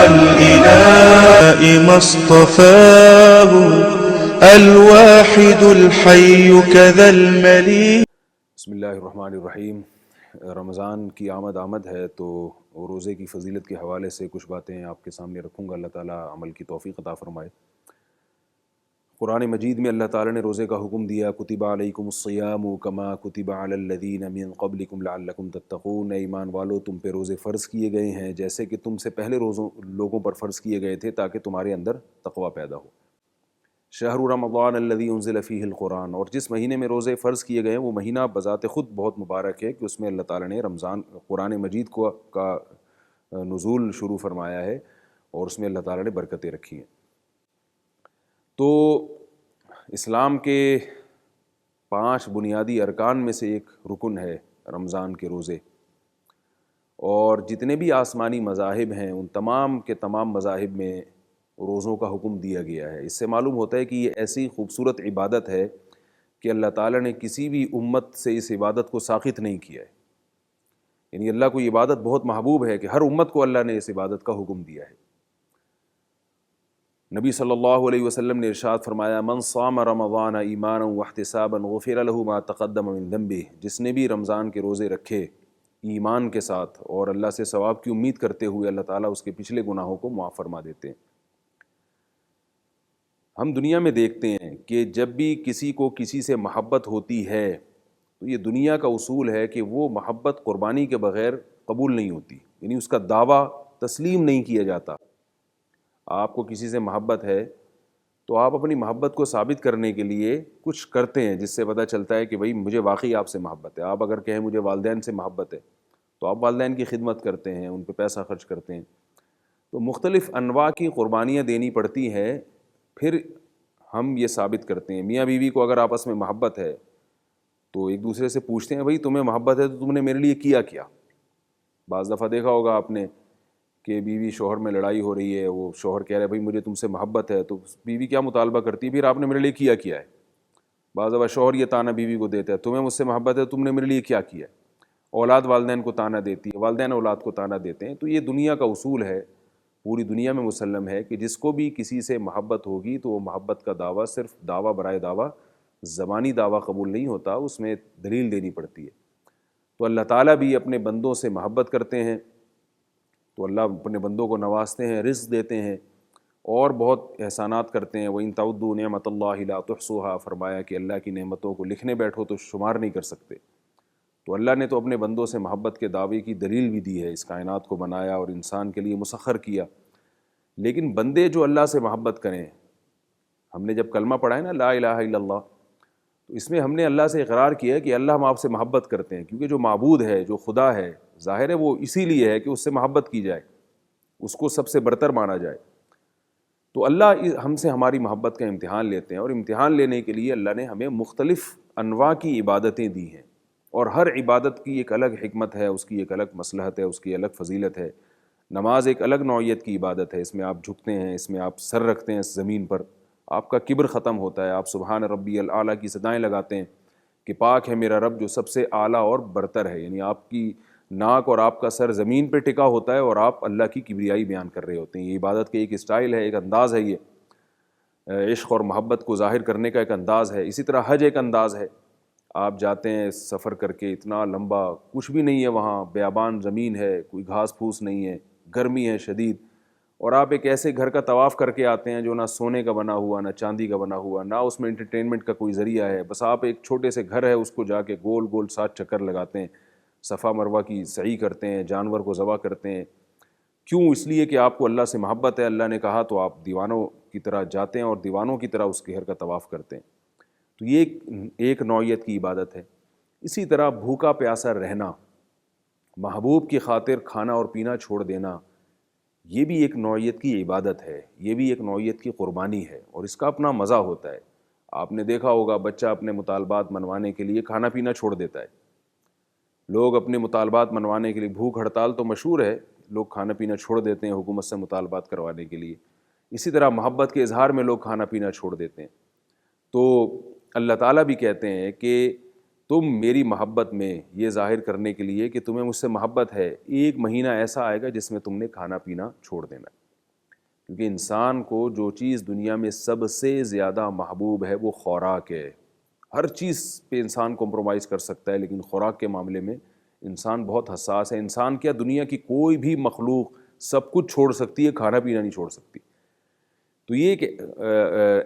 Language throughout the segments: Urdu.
الإله ما اصطفاه الواحد الحي كذا المليك. بسم اللہ الرحمن الرحیم. رمضان کی آمد ہے تو روزے کی فضیلت کے حوالے سے کچھ باتیں آپ کے سامنے رکھوں گا. اللہ تعالیٰ عمل کی توفیق عطا فرمائے. قرآن مجید میں اللہ تعالیٰ نے روزے کا حکم دیا. کتب علیکم الصیام کما کتب علی الذین من قبلکم لعلکم تتقون. اے ایمان والو، تم پہ روزے فرض کیے گئے ہیں جیسے کہ تم سے پہلے لوگوں پر فرض کیے گئے تھے تاکہ تمہارے اندر تقوی پیدا ہو. شہر رمضان الذی انزل فیہ القرآن. اور جس مہینے میں روزے فرض کیے گئے ہیں وہ مہینہ بذات خود بہت مبارک ہے کہ اس میں اللہ تعالیٰ نے قرآن مجید کا نزول شروع فرمایا ہے اور اس میں اللہ تعالیٰ نے برکتیں رکھی ہیں. تو اسلام کے 5 بنیادی ارکان میں سے ایک رکن ہے رمضان کے روزے. اور جتنے بھی آسمانی مذاہب ہیں ان تمام کے تمام مذاہب میں روزوں کا حکم دیا گیا ہے. اس سے معلوم ہوتا ہے کہ یہ ایسی خوبصورت عبادت ہے کہ اللہ تعالیٰ نے کسی بھی امت سے اس عبادت کو ساخط نہیں کیا ہے. یعنی اللہ کو یہ عبادت بہت محبوب ہے کہ ہر امت کو اللہ نے اس عبادت کا حکم دیا ہے. نبی صلی اللہ علیہ وسلم نے ارشاد فرمایا: من صام رمضان ایمانا واحتسابا غفر له ما تقدم من ذنبه. جس نے بھی رمضان کے روزے رکھے ایمان کے ساتھ اور اللہ سے ثواب کی امید کرتے ہوئے، اللہ تعالیٰ اس کے پچھلے گناہوں کو معاف فرما دیتے ہیں. ہم دنیا میں دیکھتے ہیں کہ جب بھی کسی کو کسی سے محبت ہوتی ہے تو یہ دنیا کا اصول ہے کہ وہ محبت قربانی کے بغیر قبول نہیں ہوتی. یعنی اس کا دعویٰ تسلیم نہیں کیا جاتا. آپ کو کسی سے محبت ہے تو آپ اپنی محبت کو ثابت کرنے کے لیے کچھ کرتے ہیں جس سے پتہ چلتا ہے کہ بھئی مجھے واقعی آپ سے محبت ہے. آپ اگر کہیں مجھے والدین سے محبت ہے تو آپ والدین کی خدمت کرتے ہیں، ان پہ پیسہ خرچ کرتے ہیں. تو مختلف انواع کی قربانیاں دینی پڑتی ہیں. پھر ہم یہ ثابت کرتے ہیں. میاں بیوی کو اگر آپس میں محبت ہے تو ایک دوسرے سے پوچھتے ہیں: بھئی تمہیں محبت ہے تو تم نے میرے لیے کیا کیا؟ بعض دفعہ دیکھا ہوگا آپ نے کہ بیوی شوہر میں لڑائی ہو رہی ہے، وہ شوہر کہہ رہا ہے بھئی مجھے تم سے محبت ہے، تو بیوی کیا مطالبہ کرتی ہے: پھر آپ نے میرے لیے کیا کیا ہے؟ بعض دفعہ شوہر یہ تانا بیوی کو دیتا ہے: تمہیں مجھ سے محبت ہے، تم نے میرے لیے کیا کیا ہے؟ اولاد والدین کو تانا دیتی ہے، والدین اولاد کو تانا دیتے ہیں. تو یہ دنیا کا اصول ہے، پوری دنیا میں مسلم ہے کہ جس کو بھی کسی سے محبت ہوگی تو وہ محبت کا دعویٰ صرف دعویٰ برائے دعویٰ، زبانی دعویٰ قبول نہیں ہوتا، اس میں دلیل دینی پڑتی ہے. تو اللہ تعالیٰ بھی اپنے بندوں سے محبت کرتے ہیں تو اللہ اپنے بندوں کو نوازتے ہیں، رزق دیتے ہیں اور بہت احسانات کرتے ہیں. وَإِن تَعُدُّوا نِعْمَتَ اللَّهِ لَا تُحْصُوهَا. فرمایا کہ اللہ کی نعمتوں کو لکھنے بیٹھو تو شمار نہیں کر سکتے. تو اللہ نے تو اپنے بندوں سے محبت کے دعوے کی دلیل بھی دی ہے. اس کائنات کو بنایا اور انسان کے لیے مسخر کیا. لیکن بندے جو اللہ سے محبت کریں، ہم نے جب کلمہ پڑھا ہے نا لا الہ الا اللہ، تو اس میں ہم نے اللہ سے اقرار کیا ہے کہ اللہ ہم آپ سے محبت کرتے ہیں، کیونکہ جو معبود ہے، جو خدا ہے، ظاہر ہے وہ اسی لیے ہے کہ اس سے محبت کی جائے، اس کو سب سے برتر مانا جائے. تو اللہ ہم سے ہماری محبت کا امتحان لیتے ہیں اور امتحان لینے کے لیے اللہ نے ہمیں مختلف انواع کی عبادتیں دی ہیں. اور ہر عبادت کی ایک الگ حکمت ہے، اس کی ایک الگ مصلحت ہے، اس کی الگ فضیلت ہے. نماز ایک الگ نوعیت کی عبادت ہے. اس میں آپ جھکتے ہیں، اس میں آپ سر رکھتے ہیں اس زمین پر، آپ کا کبر ختم ہوتا ہے، آپ سبحان ربی الاعلیٰ کی صدائیں لگاتے ہیں کہ پاک ہے میرا رب جو سب سے اعلیٰ اور برتر ہے. یعنی آپ کی ناک اور آپ کا سر زمین پہ ٹکا ہوتا ہے اور آپ اللہ کی کبریائی بیان کر رہے ہوتے ہیں. یہ عبادت کے ایک اسٹائل ہے، ایک انداز ہے. یہ عشق اور محبت کو ظاہر کرنے کا ایک انداز ہے. اسی طرح حج ایک انداز ہے. آپ جاتے ہیں سفر کر کے، اتنا لمبا، کچھ بھی نہیں ہے وہاں، بیابان زمین ہے، کوئی گھاس پھوس نہیں ہے، گرمی ہے شدید، اور آپ ایک ایسے گھر کا طواف کر کے آتے ہیں جو نہ سونے کا بنا ہوا، نہ چاندی کا بنا ہوا، نہ اس میں انٹرٹینمنٹ کا کوئی ذریعہ ہے. بس آپ ایک چھوٹے سے گھر ہے اس کو جا کے گول گول 7 چکر لگاتے ہیں، صفا مروہ کی سعی کرتے ہیں، جانور کو ذبح کرتے ہیں. کیوں؟ اس لیے کہ آپ کو اللہ سے محبت ہے. اللہ نے کہا تو آپ دیوانوں کی طرح جاتے ہیں اور دیوانوں کی طرح اس کے گھر کا طواف کرتے ہیں. تو یہ ایک نوعیت کی عبادت ہے. اسی طرح بھوکا پیاسا رہنا، محبوب کی خاطر کھانا اور پینا چھوڑ دینا، یہ بھی ایک نوعیت کی عبادت ہے، یہ بھی ایک نوعیت کی قربانی ہے اور اس کا اپنا مزہ ہوتا ہے. آپ نے دیکھا ہوگا بچہ اپنے مطالبات منوانے کے لیے کھانا پینا چھوڑ دیتا ہے. لوگ اپنے مطالبات منوانے کے لیے، بھوک ہڑتال تو مشہور ہے، لوگ کھانا پینا چھوڑ دیتے ہیں حکومت سے مطالبات کروانے کے لیے. اسی طرح محبت کے اظہار میں لوگ کھانا پینا چھوڑ دیتے ہیں. تو اللہ تعالیٰ بھی کہتے ہیں کہ تم میری محبت میں یہ ظاہر کرنے کے لیے کہ تمہیں مجھ سے محبت ہے، ایک مہینہ ایسا آئے گا جس میں تم نے کھانا پینا چھوڑ دینا ہے. کیونکہ انسان کو جو چیز دنیا میں سب سے زیادہ محبوب ہے وہ خوراک ہے. ہر چیز پہ انسان کمپرومائز کر سکتا ہے لیکن خوراک کے معاملے میں انسان بہت حساس ہے. انسان کیا دنیا کی کوئی بھی مخلوق سب کچھ چھوڑ سکتی ہے, کھانا پینا نہیں چھوڑ سکتی. تو یہ ایک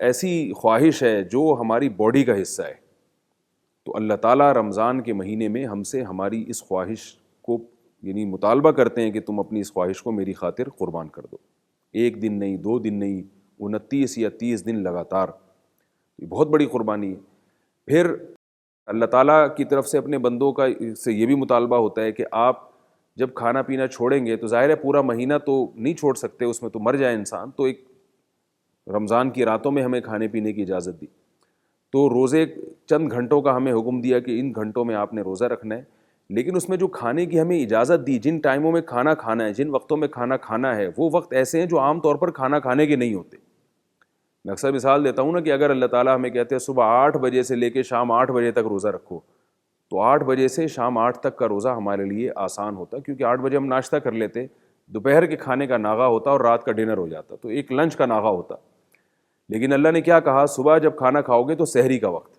ایسی خواہش ہے جو ہماری باڈی کا حصہ ہے. تو اللہ تعالیٰ رمضان کے مہینے میں ہم سے ہماری اس خواہش کو یعنی مطالبہ کرتے ہیں کہ تم اپنی اس خواہش کو میری خاطر قربان کر دو. 1 دن نہیں, 2 دن نہیں, 29 یا 30 دن لگاتار. یہ بہت بڑی قربانی ہے. پھر اللہ تعالیٰ کی طرف سے اپنے بندوں کا سے یہ بھی مطالبہ ہوتا ہے کہ آپ جب کھانا پینا چھوڑیں گے تو ظاہر ہے پورا مہینہ تو نہیں چھوڑ سکتے, اس میں تو مر جائے انسان. تو ایک رمضان کی راتوں میں ہمیں کھانے پینے کی اجازت دی. تو روزے چند گھنٹوں کا ہمیں حکم دیا کہ ان گھنٹوں میں آپ نے روزہ رکھنا ہے. لیکن اس میں جو کھانے کی ہمیں اجازت دی, جن ٹائموں میں کھانا کھانا ہے, جن وقتوں میں کھانا کھانا ہے, وہ وقت ایسے ہیں جو عام طور پر کھانا کھانے کے نہیں ہوتے. میں اکثر مثال دیتا ہوں نا کہ اگر اللہ تعالیٰ ہمیں کہتے ہیں صبح 8 بجے سے لے کے شام 8 بجے تک روزہ رکھو, تو 8 بجے سے شام 8 تک کا روزہ ہمارے لیے آسان ہوتا, کیونکہ 8 بجے ہم ناشتہ کر لیتے, دوپہر کے کھانے کا ناغہ ہوتا اور رات کا ڈنر ہو جاتا, تو ایک لنچ کا ناغہ ہوتا. لیکن اللہ نے کیا کہا, صبح جب کھانا کھاؤ گے تو سحری کا وقت,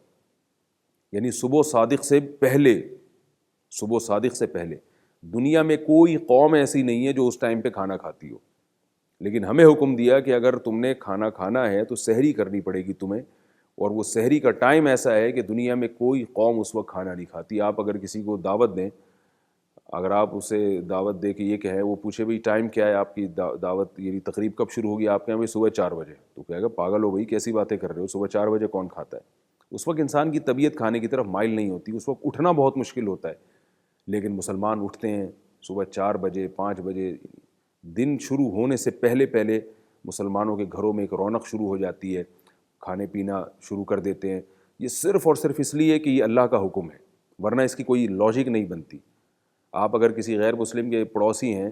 یعنی صبح صادق سے پہلے. صبح صادق سے پہلے دنیا میں کوئی قوم ایسی نہیں ہے جو اس ٹائم پہ کھانا کھاتی ہو, لیکن ہمیں حکم دیا کہ اگر تم نے کھانا کھانا ہے تو سحری کرنی پڑے گی تمہیں. اور وہ سحری کا ٹائم ایسا ہے کہ دنیا میں کوئی قوم اس وقت کھانا نہیں کھاتی. آپ اگر کسی کو دعوت دیں, اگر آپ اسے دعوت دے کے یہ کہیں, وہ پوچھے بھائی ٹائم کیا ہے آپ کی دعوت, یعنی تقریب کب شروع ہوگی, آپ کہیں بھائی صبح 4 بجے, تو کہے گا پاگل ہو گئی, کیسی باتیں کر رہے ہو, صبح 4 بجے کون کھاتا ہے. اس وقت انسان کی طبیعت کھانے کی طرف مائل نہیں ہوتی, اس وقت اٹھنا بہت مشکل ہوتا ہے. لیکن مسلمان اٹھتے ہیں صبح 4 بجے 5 بجے. دن شروع ہونے سے پہلے پہلے مسلمانوں کے گھروں میں ایک رونق شروع ہو جاتی ہے, کھانے پینا شروع کر دیتے ہیں. یہ صرف اور صرف اس لیے کہ یہ اللہ کا حکم ہے, ورنہ اس کی کوئی لاجک نہیں بنتی. آپ اگر کسی غیر مسلم کے پڑوسی ہیں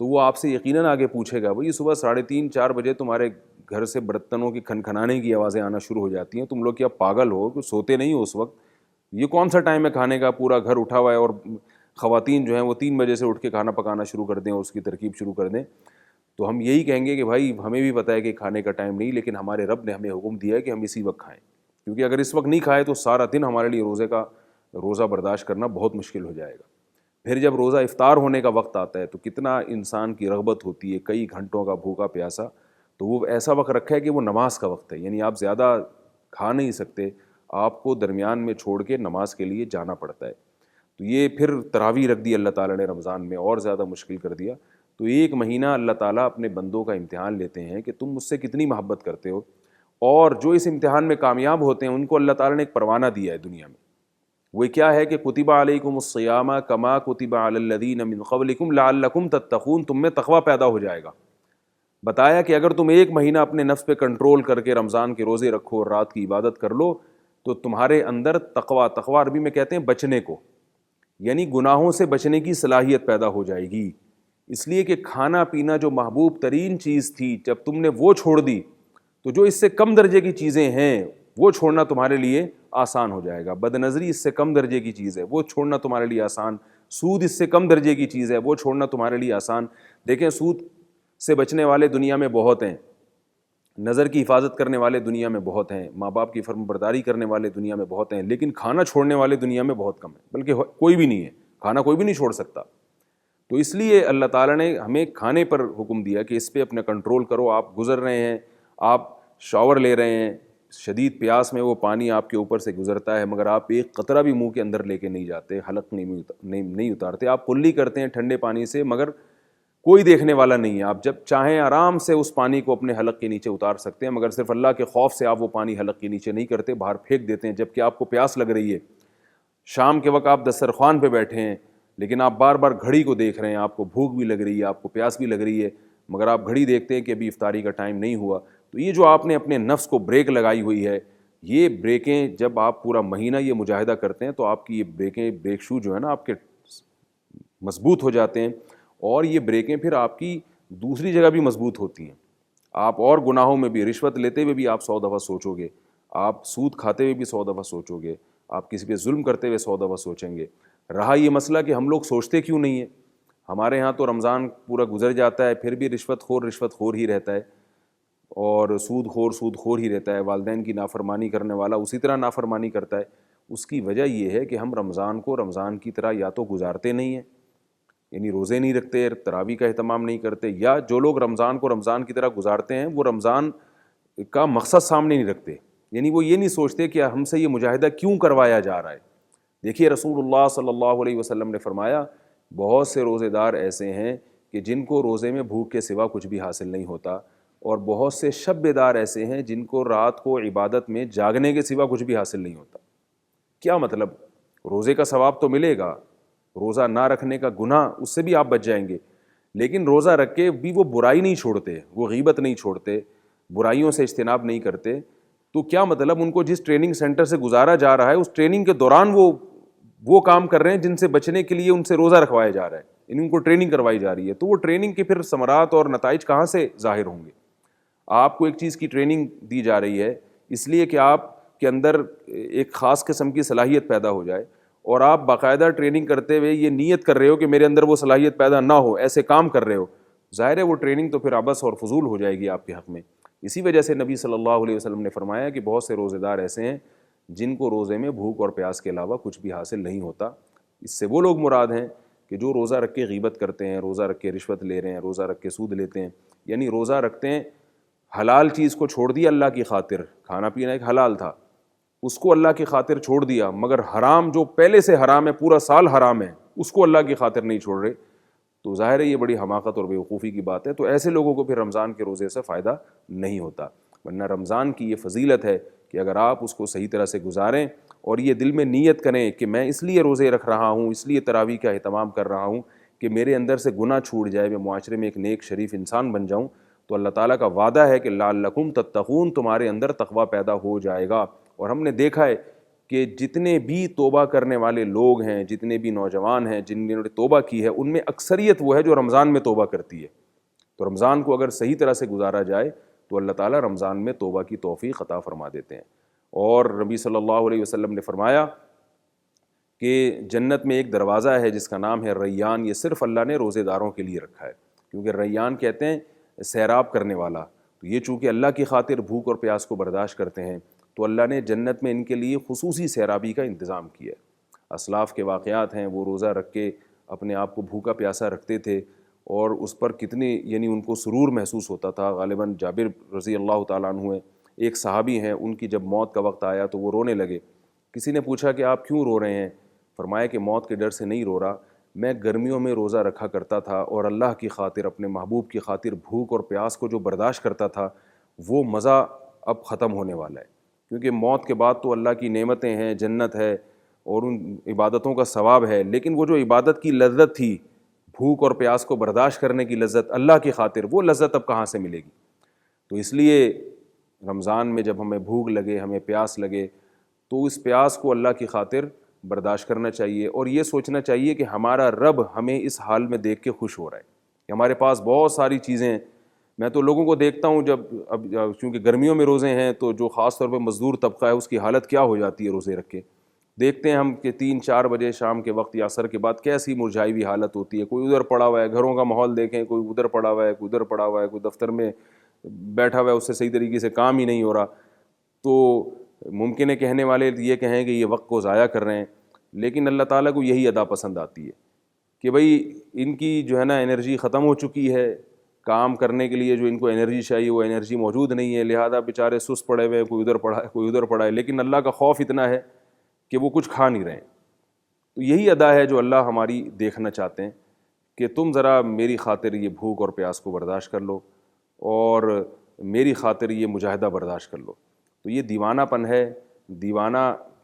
تو وہ آپ سے یقیناً آگے پوچھے گا, بھئی صبح 3:30 4 بجے تمہارے گھر سے برتنوں کی کھنکھنانے کی آوازیں آنا شروع ہو جاتی ہیں, تم لوگ کیا پاگل ہو کہ سوتے نہیں ہو اس وقت؟ یہ کون سا ٹائم ہے کھانے کا, پورا گھر اٹھا ہوا ہے, اور خواتین جو ہیں وہ 3 بجے سے اٹھ کے کھانا پکانا شروع کر دیں اور اس کی ترکیب شروع کر دیں. تو ہم یہی کہیں گے کہ بھائی ہمیں بھی پتہ ہے کہ کھانے کا ٹائم نہیں, لیکن ہمارے رب نے ہمیں حکم دیا ہے کہ ہم اسی وقت کھائیں, کیونکہ اگر اس وقت نہیں کھائے تو سارا دن ہمارے لیے روزہ برداشت کرنا بہت مشکل ہو جائے گا. پھر جب روزہ افطار ہونے کا وقت آتا ہے تو کتنا انسان کی رغبت ہوتی ہے, کئی گھنٹوں کا بھوکا پیاسا, تو وہ ایسا وقت رکھا ہے کہ وہ نماز کا وقت ہے, یعنی آپ زیادہ کھا نہیں سکتے, آپ کو درمیان میں چھوڑ کے نماز کے لیے جانا پڑتا ہے. تو یہ پھر تراویح رکھ دی اللہ تعالیٰ نے رمضان میں, اور زیادہ مشکل کر دیا. تو 1 مہینہ اللہ تعالیٰ اپنے بندوں کا امتحان لیتے ہیں کہ تم مجھ سے کتنی محبت کرتے ہو, اور جو اس امتحان میں کامیاب ہوتے ہیں ان کو اللہ تعالیٰ نے ایک پروانہ دیا ہے دنیا میں. وہ کیا ہے کہ کتب علیکم الصیام کما کتب علی الذین من قبلکم لعلکم تتقون, تم میں تقویٰ پیدا ہو جائے گا. بتایا کہ اگر تم 1 مہینہ اپنے نفس پہ کنٹرول کر کے رمضان کے روزے رکھو اور رات کی عبادت کر لو تو تمہارے اندر تقویٰ عربی میں کہتے ہیں بچنے کو, یعنی گناہوں سے بچنے کی صلاحیت پیدا ہو جائے گی. اس لیے کہ کھانا پینا جو محبوب ترین چیز تھی, جب تم نے وہ چھوڑ دی تو جو اس سے کم درجے کی چیزیں ہیں وہ چھوڑنا تمہارے لیے آسان ہو جائے گا. بد نظری اس سے کم درجے کی چیز ہے, وہ چھوڑنا تمہارے لیے آسان. سود اس سے کم درجے کی چیز ہے, وہ چھوڑنا تمہارے لیے آسان. دیکھیں سود سے بچنے والے دنیا میں بہت ہیں, نظر کی حفاظت کرنے والے دنیا میں بہت ہیں, ماں باپ کی فرم برداری کرنے والے دنیا میں بہت ہیں, لیکن کھانا چھوڑنے والے دنیا میں بہت کم ہیں, بلکہ کوئی بھی نہیں ہے. کھانا کوئی بھی نہیں چھوڑ سکتا. تو اس لیے اللہ تعالیٰ نے ہمیں کھانے پر حکم دیا کہ اس پہ اپنا کنٹرول کرو. آپ گزر رہے ہیں, آپ شاور لے رہے ہیں, شدید پیاس میں وہ پانی آپ کے اوپر سے گزرتا ہے, مگر آپ ایک قطرہ بھی منہ کے اندر لے کے نہیں جاتے, حلق نہیں اتارتے. آپ کلی کرتے ہیں ٹھنڈے پانی سے, مگر کوئی دیکھنے والا نہیں ہے. آپ جب چاہیں آرام سے اس پانی کو اپنے حلق کے نیچے اتار سکتے ہیں, مگر صرف اللہ کے خوف سے آپ وہ پانی حلق کے نیچے نہیں کرتے, باہر پھینک دیتے ہیں. جب کہ آپ کو پیاس لگ رہی ہے, شام کے وقت آپ دسترخوان پہ بیٹھے ہیں, لیکن آپ بار بار گھڑی کو دیکھ رہے ہیں, آپ کو بھوک بھی لگ رہی ہے, آپ کو پیاس بھی لگ رہی ہے, مگر آپ گھڑی دیکھتے ہیں کہ ابھی افطاری کا ٹائم نہیں ہوا. تو یہ جو آپ نے اپنے نفس کو بریک لگائی ہوئی ہے, یہ بریکیں جب آپ پورا مہینہ یہ مجاہدہ کرتے ہیں تو آپ کی یہ بریک شو جو ہے نا آپ کے مضبوط ہو جاتے ہیں, اور یہ بریکیں پھر آپ کی دوسری جگہ بھی مضبوط ہوتی ہیں. آپ اور گناہوں میں بھی, رشوت لیتے ہوئے بھی آپ 100 دفعہ سوچو گے, آپ سود کھاتے ہوئے بھی 100 دفعہ سوچو گے, آپ کسی پہ ظلم کرتے ہوئے 100 دفعہ سوچیں گے. رہا یہ مسئلہ کہ ہم لوگ سوچتے کیوں نہیں ہیں. ہمارے ہاں تو رمضان پورا گزر جاتا ہے, پھر بھی رشوت خور ہی رہتا ہے. اور سود خور ہی رہتا ہے، والدین کی نافرمانی کرنے والا اسی طرح نافرمانی کرتا ہے. اس کی وجہ یہ ہے کہ ہم رمضان کو رمضان کی طرح یا تو گزارتے نہیں ہیں، یعنی روزے نہیں رکھتے، تراویح کا اہتمام نہیں کرتے، یا جو لوگ رمضان کو رمضان کی طرح گزارتے ہیں وہ رمضان کا مقصد سامنے نہیں رکھتے، یعنی وہ یہ نہیں سوچتے کہ ہم سے یہ مجاہدہ کیوں کروایا جا رہا ہے. دیکھیے رسول اللہ صلی اللہ علیہ وسلم نے فرمایا بہت سے روزے دار ایسے ہیں کہ جن کو روزے میں بھوک کے سوا کچھ بھی حاصل نہیں ہوتا، اور بہت سے شب بیدار ایسے ہیں جن کو رات کو عبادت میں جاگنے کے سوا کچھ بھی حاصل نہیں ہوتا. کیا مطلب؟ روزے کا ثواب تو ملے گا، روزہ نہ رکھنے کا گناہ اس سے بھی آپ بچ جائیں گے، لیکن روزہ رکھ کے بھی وہ برائی نہیں چھوڑتے، وہ غیبت نہیں چھوڑتے، برائیوں سے اجتناب نہیں کرتے. تو کیا مطلب ان کو جس ٹریننگ سینٹر سے گزارا جا رہا ہے اس ٹریننگ کے دوران وہ کام کر رہے ہیں جن سے بچنے کے لیے ان سے روزہ رکھوایا جا رہا ہے، یعنی ان کو ٹریننگ کروائی جا رہی ہے. تو وہ ٹریننگ کے پھر ثمرات اور نتائج کہاں سے ظاہر ہوں گے؟ آپ کو ایک چیز کی ٹریننگ دی جا رہی ہے اس لیے کہ آپ کے اندر ایک خاص قسم کی صلاحیت پیدا ہو جائے، اور آپ باقاعدہ ٹریننگ کرتے ہوئے یہ نیت کر رہے ہو کہ میرے اندر وہ صلاحیت پیدا نہ ہو، ایسے کام کر رہے ہو، ظاہر ہے وہ ٹریننگ تو پھر عبث اور فضول ہو جائے گی آپ کے حق میں. اسی وجہ سے نبی صلی اللہ علیہ وسلم نے فرمایا کہ بہت سے روزے دار ایسے ہیں جن کو روزے میں بھوک اور پیاس کے علاوہ کچھ بھی حاصل نہیں ہوتا. اس سے وہ لوگ مراد ہیں کہ جو روزہ رکھ کے غیبت کرتے ہیں، روزہ رکھ کے رشوت لے رہے ہیں، روزہ رکھ کے سود لیتے ہیں، یعنی روزہ رکھتے ہیں، حلال چیز کو چھوڑ دیا اللہ کی خاطر، کھانا پینا ایک حلال تھا اس کو اللہ کی خاطر چھوڑ دیا، مگر حرام جو پہلے سے حرام ہے، پورا سال حرام ہے، اس کو اللہ کی خاطر نہیں چھوڑ رہے، تو ظاہر ہے یہ بڑی حماقت اور بیوقوفی کی بات ہے. تو ایسے لوگوں کو پھر رمضان کے روزے سے فائدہ نہیں ہوتا. ورنہ رمضان کی یہ فضیلت ہے کہ اگر آپ اس کو صحیح طرح سے گزاریں اور یہ دل میں نیت کریں کہ میں اس لیے روزے رکھ رہا ہوں، اس لیے تراویح کا اہتمام کر رہا ہوں کہ میرے اندر سے گناہ چھوٹ جائے، میں معاشرے میں ایک نیک شریف انسان بن جاؤں، تو اللہ تعالیٰ کا وعدہ ہے کہ لعلکم تتقون، تمہارے اندر تقویٰ پیدا ہو جائے گا. اور ہم نے دیکھا ہے کہ جتنے بھی توبہ کرنے والے لوگ ہیں، جتنے بھی نوجوان ہیں جن نے توبہ کی ہے، ان میں اکثریت وہ ہے جو رمضان میں توبہ کرتی ہے. تو رمضان کو اگر صحیح طرح سے گزارا جائے تو اللہ تعالیٰ رمضان میں توبہ کی توفیق عطا فرما دیتے ہیں. اور نبی صلی اللہ علیہ وسلم نے فرمایا کہ جنت میں ایک دروازہ ہے جس کا نام ہے ریان، یہ صرف اللہ نے روزے داروں کے لیے رکھا ہے، کیونکہ ریان کہتے ہیں سیراب کرنے والا. تو یہ چونکہ اللہ کی خاطر بھوک اور پیاس کو برداشت کرتے ہیں تو اللہ نے جنت میں ان کے لیے خصوصی سیرابی کا انتظام کیا ہے. اسلاف کے واقعات ہیں، وہ روزہ رکھ کے اپنے آپ کو بھوکا پیاسا رکھتے تھے اور اس پر کتنی یعنی ان کو سرور محسوس ہوتا تھا. غالباً جابر رضی اللہ تعالیٰ عنہ ہیں، ایک صحابی ہیں، ان کی جب موت کا وقت آیا تو وہ رونے لگے. کسی نے پوچھا کہ آپ کیوں رو رہے ہیں؟ فرمایا کہ موت کے ڈر سے نہیں رو رہا، میں گرمیوں میں روزہ رکھا کرتا تھا اور اللہ کی خاطر، اپنے محبوب کی خاطر بھوک اور پیاس کو جو برداشت کرتا تھا وہ مزہ اب ختم ہونے والا ہے، کیونکہ موت کے بعد تو اللہ کی نعمتیں ہیں، جنت ہے اور ان عبادتوں کا ثواب ہے، لیکن وہ جو عبادت کی لذت تھی، بھوک اور پیاس کو برداشت کرنے کی لذت اللہ کی خاطر، وہ لذت اب کہاں سے ملے گی؟ تو اس لیے رمضان میں جب ہمیں بھوک لگے، ہمیں پیاس لگے، تو اس پیاس کو اللہ کی خاطر برداشت کرنا چاہیے اور یہ سوچنا چاہیے کہ ہمارا رب ہمیں اس حال میں دیکھ کے خوش ہو رہا ہے کہ ہمارے پاس بہت ساری چیزیں ہیں. میں تو لوگوں کو دیکھتا ہوں جب اب چونکہ گرمیوں میں روزے ہیں تو جو خاص طور پہ مزدور طبقہ ہے اس کی حالت کیا ہو جاتی ہے روزے رکھ کے. دیکھتے ہیں ہم کہ 3-4 بجے شام کے وقت یا عصر کے بعد کیسی مرجھائی ہوئی حالت ہوتی ہے، کوئی ادھر پڑا ہوا ہے، گھروں کا ماحول دیکھیں، کوئی ادھر پڑا ہوا ہے، کوئی ادھر پڑا ہوا ہے، کوئی دفتر میں بیٹھا ہوا ہے، اس سے صحیح طریقے سے کام ہی نہیں ہو رہا. تو ممکن ہے کہنے والے یہ کہیں کہ یہ وقت کو ضائع کر رہے ہیں، لیکن اللہ تعالیٰ کو یہی ادا پسند آتی ہے کہ بھئی ان کی جو ہے نا انرجی ختم ہو چکی ہے، کام کرنے کے لیے جو ان کو انرجی چاہیے وہ انرجی موجود نہیں ہے، لہذا بیچارے سست پڑے ہوئے ہیں، کوئی ادھر پڑا ہے کوئی ادھر پڑا ہے، لیکن اللہ کا خوف اتنا ہے کہ وہ کچھ کھا نہیں رہے ہیں. تو یہی ادا ہے جو اللہ ہماری دیکھنا چاہتے ہیں کہ تم ذرا میری خاطر یہ بھوک اور پیاس کو برداشت کر لو اور میری خاطر یہ مجاہدہ برداشت کر لو. تو یہ دیوانہ پن ہے. دیوانہ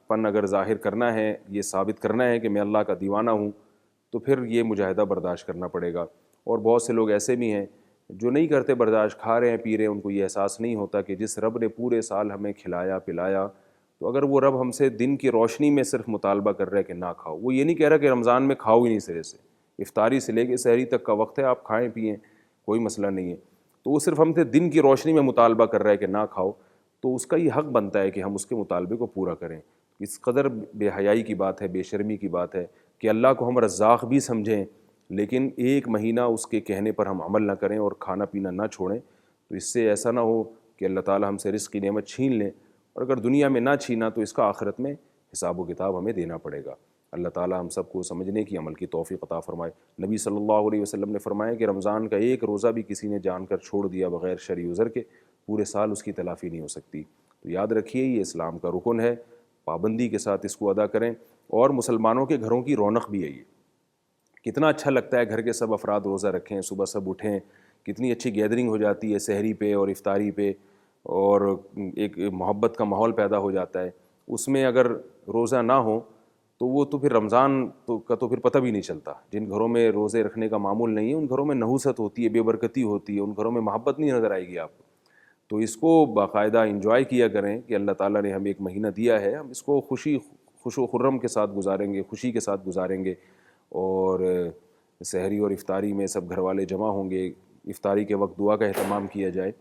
پن اگر ظاہر کرنا ہے، یہ ثابت کرنا ہے کہ میں اللہ کا دیوانہ ہوں، تو پھر یہ مجاہدہ برداشت کرنا پڑے گا. اور بہت سے لوگ ایسے بھی ہیں جو نہیں کرتے برداشت، کھا رہے ہیں پی رہے ہیں، ان کو یہ احساس نہیں ہوتا کہ جس رب نے پورے سال ہمیں کھلایا پلایا، تو اگر وہ رب ہم سے دن کی روشنی میں صرف مطالبہ کر رہا ہے کہ نہ کھاؤ، وہ یہ نہیں کہہ رہا کہ رمضان میں کھاؤ ہی نہیں سرے سے، افطاری سے لے کے سحری تک کا وقت ہے، آپ کھائیں پئیں کوئی مسئلہ نہیں ہے، تو وہ صرف ہم سے دن کی روشنی میں مطالبہ کر رہا ہے کہ نہ کھاؤ، تو اس کا یہ حق بنتا ہے کہ ہم اس کے مطالبے کو پورا کریں. اس قدر بے حیائی کی بات ہے، بے شرمی کی بات ہے کہ اللہ کو ہم رزاق بھی سمجھیں لیکن ایک مہینہ اس کے کہنے پر ہم عمل نہ کریں اور کھانا پینا نہ چھوڑیں. تو اس سے ایسا نہ ہو کہ اللہ تعالی ہم سے رزق کی نعمت چھین لیں، اور اگر دنیا میں نہ چھینا تو اس کا آخرت میں حساب و کتاب ہمیں دینا پڑے گا۔ اللہ تعالی ہم سب کو سمجھنے کی، عمل کی توفیق عطا فرمائے۔ نبی صلی اللہ علیہ وسلم نے فرمایا کہ رمضان کا ایک روزہ بھی کسی نے جان کر چھوڑ دیا بغیر شرعی عذر کے، پورے سال اس کی تلافی نہیں ہو سکتی۔ تو یاد رکھیے یہ اسلام کا رکن ہے، پابندی کے ساتھ اس کو ادا کریں، اور مسلمانوں کے گھروں کی رونق بھی ہے یہ۔ کتنا اچھا لگتا ہے گھر کے سب افراد روزہ رکھیں، صبح سب اٹھیں، کتنی اچھی گیدرنگ ہو جاتی ہے سحری پہ اور افطاری پہ، اور ایک محبت کا ماحول پیدا ہو جاتا ہے۔ اس میں اگر روزہ نہ ہو تو وہ تو پھر رمضان کا تو پھر پتہ بھی نہیں چلتا۔ جن گھروں میں روزے رکھنے کا معمول نہیں ہے ان گھروں میں نحوست ہوتی ہے، بے برکتی ہوتی ہے، ان گھروں میں محبت نہیں نظر آئے گی آپ کو۔ تو اس کو باقاعدہ انجوائے کیا کریں کہ اللہ تعالیٰ نے ہمیں ایک مہینہ دیا ہے، ہم اس کو خوش و خرم کے ساتھ گزاریں گے، خوشی کے ساتھ گزاریں گے، اور سحری اور افطاری میں سب گھر والے جمع ہوں گے، افطاری کے وقت دعا کا اہتمام کیا جائے،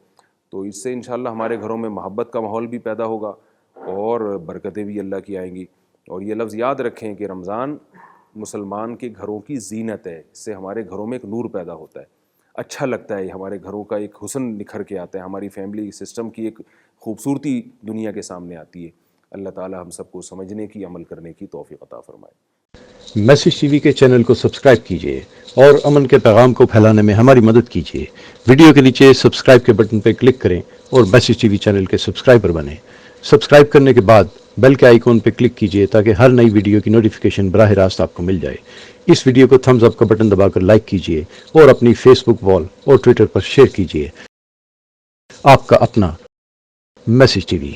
تو اس سے انشاءاللہ ہمارے گھروں میں محبت کا ماحول بھی پیدا ہوگا اور برکتیں بھی اللہ کی آئیں گی۔ اور یہ لفظ یاد رکھیں کہ رمضان مسلمان کے گھروں کی زینت ہے، اس سے ہمارے گھروں میں ایک نور پیدا ہوتا ہے، اچھا لگتا ہے، ہمارے گھروں کا ایک حسن نکھر کے آتا ہے، ہماری فیملی سسٹم کی ایک خوبصورتی دنیا کے سامنے آتی ہے۔ اللہ تعالی ہم سب کو سمجھنے کی، عمل کرنے کی توفیق عطا فرمائے۔ میسج ٹی وی کے چینل کو سبسکرائب کیجیے اور امن کے پیغام کو پھیلانے میں ہماری مدد کیجیے۔ ویڈیو کے نیچے سبسکرائب کے بٹن پر کلک کریں اور میسج ٹی وی چینل کے سبسکرائبر بنیں۔ سبسکرائب کرنے کے بعد بیل کے آئیکن پہ کلک کیجیے تاکہ ہر نئی ویڈیو کی نوٹیفیکیشن براہ راست آپ کو مل جائے۔ اس ویڈیو کو تھمز اپ کا بٹن دبا کر لائک کیجیے اور اپنی فیس بک وال اور ٹویٹر پر شیئر کیجیے۔ آپ کا اپنا میسج ٹی وی۔